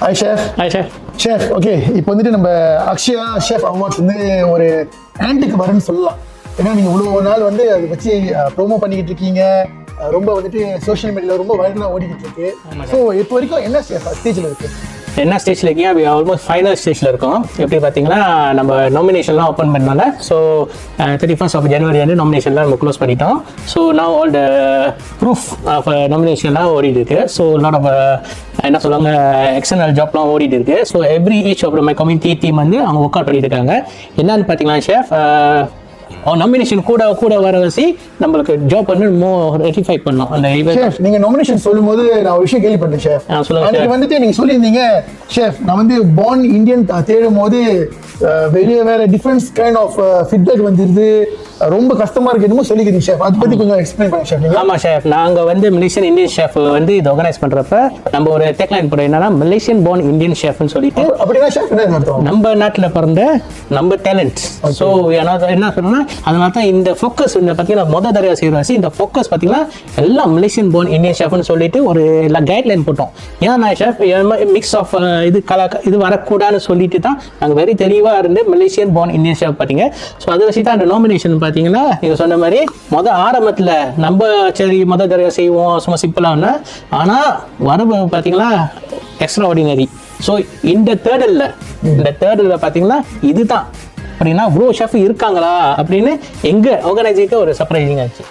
Hi chef. Hi chef. Chef okay, இப்போ வந்துட்டு நம்ம அக்ஷயா ஷெஃப் அவார்ட்ஸ் வந்து ஒரு ஆன்டிக் வரன்னு சொல்லலாம். ஏன்னா நீங்கள் இவ்வளோ நாள் வந்து அதை வச்சு ப்ரோமோ பண்ணிக்கிட்டு இருக்கீங்க, ரொம்ப வந்துட்டு சோஷியல் மீடியாவில் ரொம்ப வைரலாக ஓடிக்கிட்டு இருக்கு. ஸோ இப்போ வரைக்கும் என்ன ஸ்டேஜில் இருக்கு? என்ன ஸ்டேஜில் இருக்கீங்க? அப்படி ஆல்மோஸ்ட் ஃபைனல் ஸ்டேஜில் இருக்கோம். எப்படி பார்த்தீங்கன்னா நம்ம நாமினேஷன்லாம் ஓப்பன் பண்ணனால ஸோ 31st January வந்து நாமினேஷன்லாம் நம்ம க்ளோஸ் பண்ணிட்டோம். ஸோ நான் ஆல் த ப்ரூஃப் ஆஃப் நாமினேஷன்லாம் ஓடிட்டு இருக்கு. ஸோ லாட் ஆஃப் என்ன சொல்லுவாங்க எக்ஸ்டர்னல் ஜாப்லாம் ஓடிட்டு இருக்கு. So every each of my community team வந்து அவங்க ஒர்க் அவுட் பண்ணிட்டு இருக்காங்க. என்னன்னு பார்த்தீங்கன்னா ஷெஃப் நாமினேஷன் கூட வர வச்சு நம்மளுக்கு ஜாப் வந்து ரெட்டிஃபை பண்ணோம். அந்த ஷெஃப் நீங்க நாமினேஷன் சொல்லும்போது நான் ஒரு விஷயம் கேள்விப்பட்டேன் ஷெஃப். சொல்லுங்க. வந்துட்டு நீங்க சொல்லியிருந்தீங்க ஷெஃப் நான் வந்து பார்ன் இந்தியன் தேடும் போது வெளியே வேற டிஃபரன்ஸ் கைண்ட் ஆஃப் ஃபீட்பேக் வந்துருது, ரொம்ப கஷ்டமா இருக்கு என்னமோ சொல்லிக்கிறீங்க ஷெஃப். அதை பத்தி கொஞ்சம் எக்ஸ்பிளைன் பண்ணுங்க ஷெஃப். ஆமா ஷெஃப், நாங்க வந்து மலேசியன் இந்தியன் ஷெஃப் வந்து இது ஆர்கனைஸ் பண்றப்ப நம்ம ஒரு டெக்லைன் போடுறோம். என்னன்னா மலேசியன் பார்ன் இந்தியன் ஷெஃப்னு சொல்லிட்டு. அப்படின்னா ஷெஃப் என்ன அர்த்தம்? நம்ம நாட்டில் பிறந்த நம்ம டேலண்ட். ஸோ என்ன சொல்லணும்னா அதனால தான் இந்த ஃபோக்கஸ் பார்த்தீங்கன்னா மொதல் தடவை செய்யறாச்சு. இந்த ஃபோக்கஸ் பார்த்தீங்கன்னா எல்லாம் மலேசியன் பார்ன் இந்தியன் ஷெஃப்னு சொல்லிட்டு ஒரு கைட்லைன் போட்டோம். ஏன்னா ஷெஃப் மிக்ஸ் ஆஃப் இது வரக்கூடாதுன்னு சொல்லிட்டு தான் நாங்கள் வெரி தெளிவாக இருந்து மலேசியன் பார்ன் இந்தியன் ஷெஃப் பார்த்தீங்க. ஸோ அதை வச்சு தான் அந்த நாமினேஷன் பார்த்தீங்கன்னா நீங்கள் சொன்ன மாதிரி ஆரம்பத்தில் நம்ம சரி மொதல் தடவை செய்வோம் சும்மா சிம்பிளாக, ஆனால் வரவு பார்த்தீங்கன்னா எக்ஸ்ட்ரா ஆர்டினரி. ஸோ இந்த தேர்டில் பார்த்தீங்கன்னா இதுதான் அப்படின்னா இவ்வளோ ஷெஃப் இருக்காங்களா அப்படின்னு எங்கள் ஆர்கனைசேஷனுக்கு ஒரு சர்ப்ரைசிங் ஆச்சு.